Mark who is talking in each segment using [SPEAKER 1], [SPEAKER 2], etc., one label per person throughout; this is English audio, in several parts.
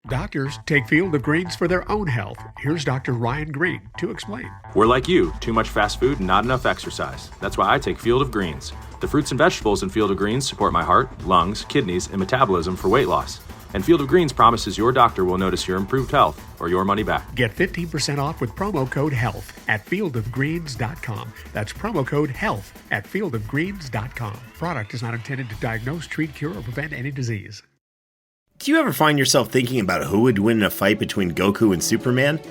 [SPEAKER 1] Doctors take Field of Greens for their own health. Here's Dr. Ryan Green to explain.
[SPEAKER 2] We're like you, too much fast food and not enough exercise. That's why I take Field of Greens. The fruits and vegetables in Field of Greens support my heart, lungs, kidneys, and metabolism for weight loss. And Field of Greens promises your doctor will notice your improved health or your money back.
[SPEAKER 1] Get 15% off with promo code HEALTH at fieldofgreens.com. That's promo code HEALTH at fieldofgreens.com. Product is not intended to diagnose, treat, cure, or prevent any disease.
[SPEAKER 3] Do you ever find yourself thinking about who would win in a fight between Goku and Superman?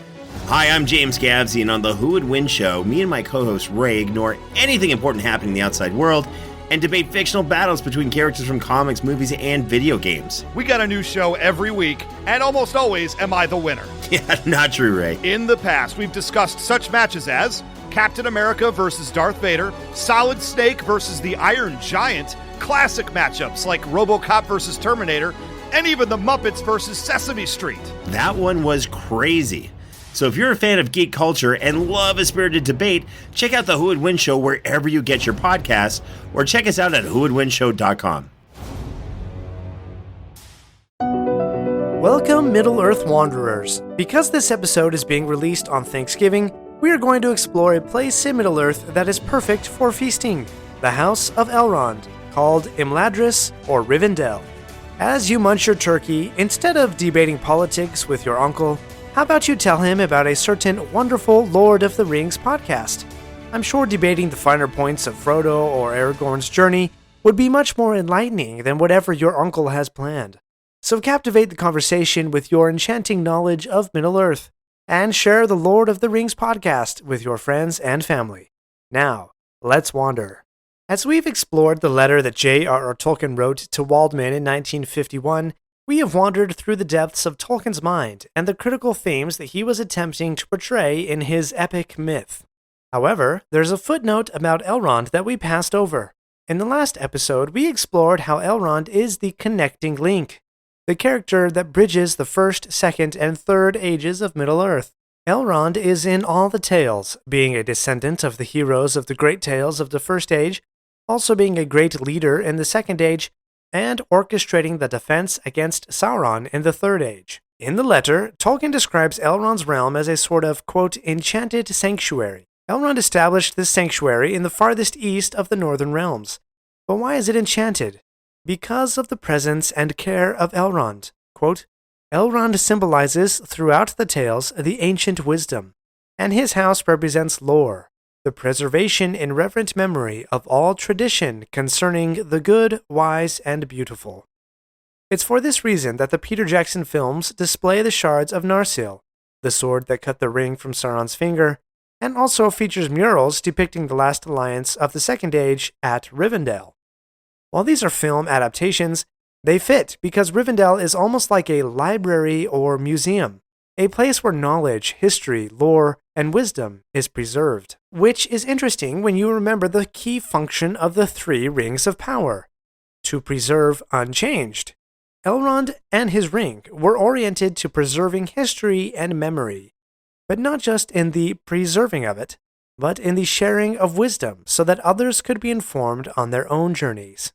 [SPEAKER 3] Hi, I'm James Gavsey, and on the Who Would Win show, me and my co-host Ray ignore anything important happening in the outside world and debate fictional battles between characters from comics, movies, and video games.
[SPEAKER 4] We got a new show every week, and almost always am I the winner.
[SPEAKER 3] Yeah, not true, Ray.
[SPEAKER 4] In the past, we've discussed such matches as Captain America versus Darth Vader, Solid Snake versus the Iron Giant, classic matchups like RoboCop versus Terminator, and even the Muppets versus Sesame Street.
[SPEAKER 3] That one was crazy. So if you're a fan of geek culture and love a spirited debate, check out the Who Would Win show wherever you get your podcasts, or check us out at whowouldwinshow.com.
[SPEAKER 5] Welcome, Middle-earth Wanderers. Because this episode is being released on Thanksgiving, we are going to explore a place in Middle-earth that is perfect for feasting, the House of Elrond, called Imladris or Rivendell. As you munch your turkey, instead of debating politics with your uncle, how about you tell him about a certain wonderful Lord of the Rings podcast? I'm sure debating the finer points of Frodo or Aragorn's journey would be much more enlightening than whatever your uncle has planned. So captivate the conversation with your enchanting knowledge of Middle-earth, and share the Lord of the Rings podcast with your friends and family. Now, let's wander. As we've explored the letter that JRR Tolkien wrote to Waldman in 1951, we have wandered through the depths of Tolkien's mind and the critical themes that he was attempting to portray in his epic myth. However, there's a footnote about Elrond that we passed over. In the last episode, we explored how Elrond is the connecting link, the character that bridges the first, second, and third ages of Middle-earth. Elrond is in all the tales, being a descendant of the heroes of the great tales of the First Age, also being a great leader in the Second Age, and orchestrating the defense against Sauron in the Third Age. In the letter, Tolkien describes Elrond's realm as a sort of, quote, enchanted sanctuary. Elrond established this sanctuary in the farthest east of the Northern Realms. But why is it enchanted? Because of the presence and care of Elrond. Quote, Elrond symbolizes throughout the tales the ancient wisdom, and his house represents lore, the preservation in reverent memory of all tradition concerning the good, wise, and beautiful. It's for this reason that the Peter Jackson films display the shards of Narsil, the sword that cut the ring from Sauron's finger, and also features murals depicting the last alliance of the Second Age at Rivendell. While these are film adaptations, they fit because Rivendell is almost like a library or museum, a place where knowledge, history, lore, and wisdom is preserved, which is interesting when you remember the key function of the three rings of power: to preserve unchanged. Elrond and his ring were oriented to preserving history and memory, but not just in the preserving of it, but in the sharing of wisdom so that others could be informed on their own journeys.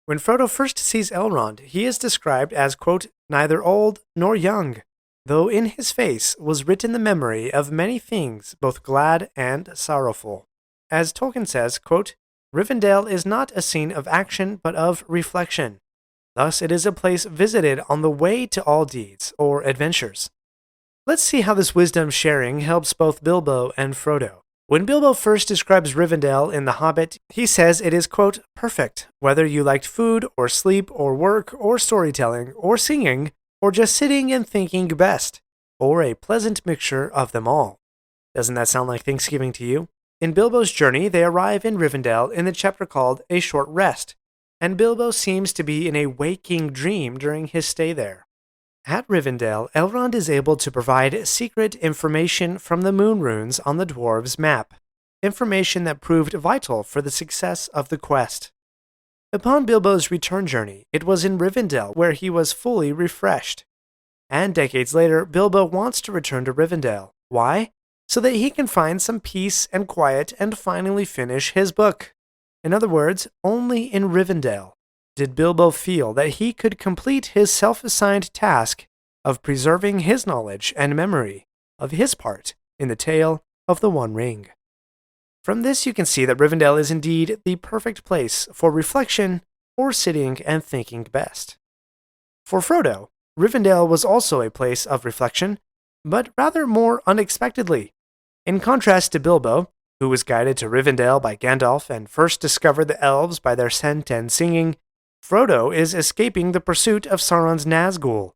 [SPEAKER 5] When Frodo first sees Elrond, he is described as, quote, neither old nor young, though in his face was written the memory of many things, both glad and sorrowful. As Tolkien says, quote, Rivendell is not a scene of action, but of reflection. Thus it is a place visited on the way to all deeds, or adventures. Let's see how this wisdom sharing helps both Bilbo and Frodo. When Bilbo first describes Rivendell in The Hobbit, he says it is, quote, perfect, whether you liked food, or sleep, or work, or storytelling, or singing, or just sitting and thinking best, or a pleasant mixture of them all. Doesn't that sound like Thanksgiving to you? In Bilbo's journey, they arrive in Rivendell in the chapter called A Short Rest, and Bilbo seems to be in a waking dream during his stay there. At Rivendell, Elrond is able to provide secret information from the moon runes on the dwarves' map, information that proved vital for the success of the quest. Upon Bilbo's return journey, it was in Rivendell where he was fully refreshed. And decades later, Bilbo wants to return to Rivendell. Why? So that he can find some peace and quiet and finally finish his book. In other words, only in Rivendell did Bilbo feel that he could complete his self-assigned task of preserving his knowledge and memory of his part in the tale of the One Ring. From this you can see that Rivendell is indeed the perfect place for reflection or sitting and thinking best. For Frodo, Rivendell was also a place of reflection, but rather more unexpectedly. In contrast to Bilbo, who was guided to Rivendell by Gandalf and first discovered the elves by their scent and singing, Frodo is escaping the pursuit of Sauron's Nazgul,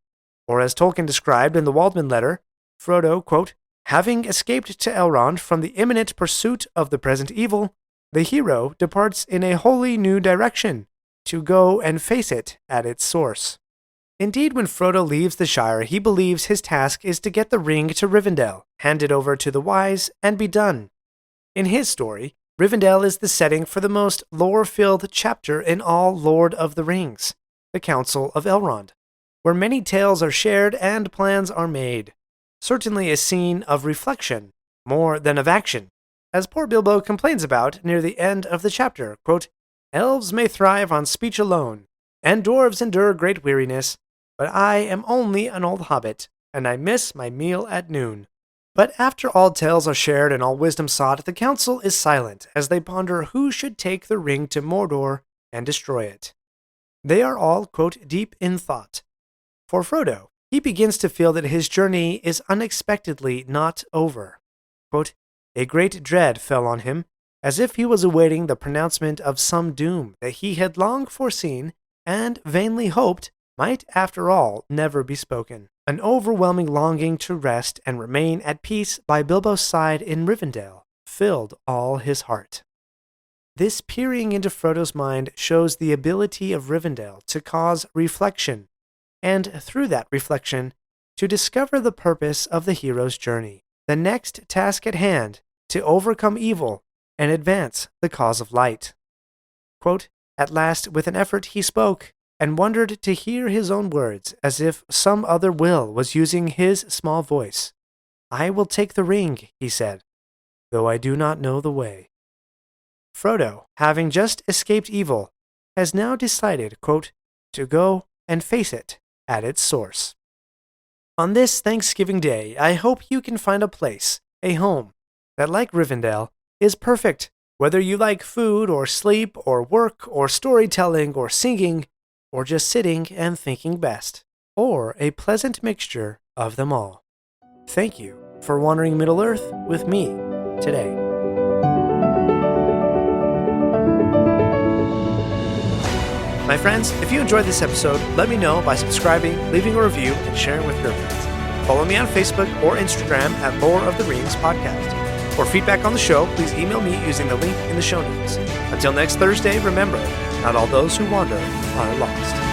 [SPEAKER 5] or as Tolkien described in the Waldman letter, Frodo, quote, having escaped to Elrond from the imminent pursuit of the present evil, the hero departs in a wholly new direction, to go and face it at its source. Indeed, when Frodo leaves the Shire, he believes his task is to get the ring to Rivendell, hand it over to the wise, and be done. In his story, Rivendell is the setting for the most lore-filled chapter in all Lord of the Rings, the Council of Elrond, where many tales are shared and plans are made. Certainly a scene of reflection, more than of action, as poor Bilbo complains about near the end of the chapter, quote, elves may thrive on speech alone, and dwarves endure great weariness, but I am only an old hobbit, and I miss my meal at noon. But after all tales are shared and all wisdom sought, the council is silent as they ponder who should take the ring to Mordor and destroy it. They are all, quote, deep in thought. For Frodo, he begins to feel that his journey is unexpectedly not over. Quote, a great dread fell on him, as if he was awaiting the pronouncement of some doom that he had long foreseen and vainly hoped might, after all, never be spoken. An overwhelming longing to rest and remain at peace by Bilbo's side in Rivendell filled all his heart. This peering into Frodo's mind shows the ability of Rivendell to cause reflection, and through that reflection, to discover the purpose of the hero's journey, the next task at hand to overcome evil and advance the cause of light. Quote, at last, with an effort, he spoke, and wondered to hear his own words, as if some other will was using his small voice. I will take the ring, he said, though I do not know the way. Frodo, having just escaped evil, has now decided, quote, to go and face it at its source. On this Thanksgiving Day, I hope you can find a place, a home, that, like Rivendell, is perfect, whether you like food or sleep or work or storytelling or singing, or just sitting and thinking best, or a pleasant mixture of them all. Thank you for wandering Middle-earth with me today. My friends, if you enjoyed this episode, let me know by subscribing, leaving a review, and sharing with your friends. Follow me on Facebook or Instagram at Lore of the Rings Podcast. For feedback on the show, please email me using the link in the show notes. Until next Thursday, remember, not all those who wander are lost.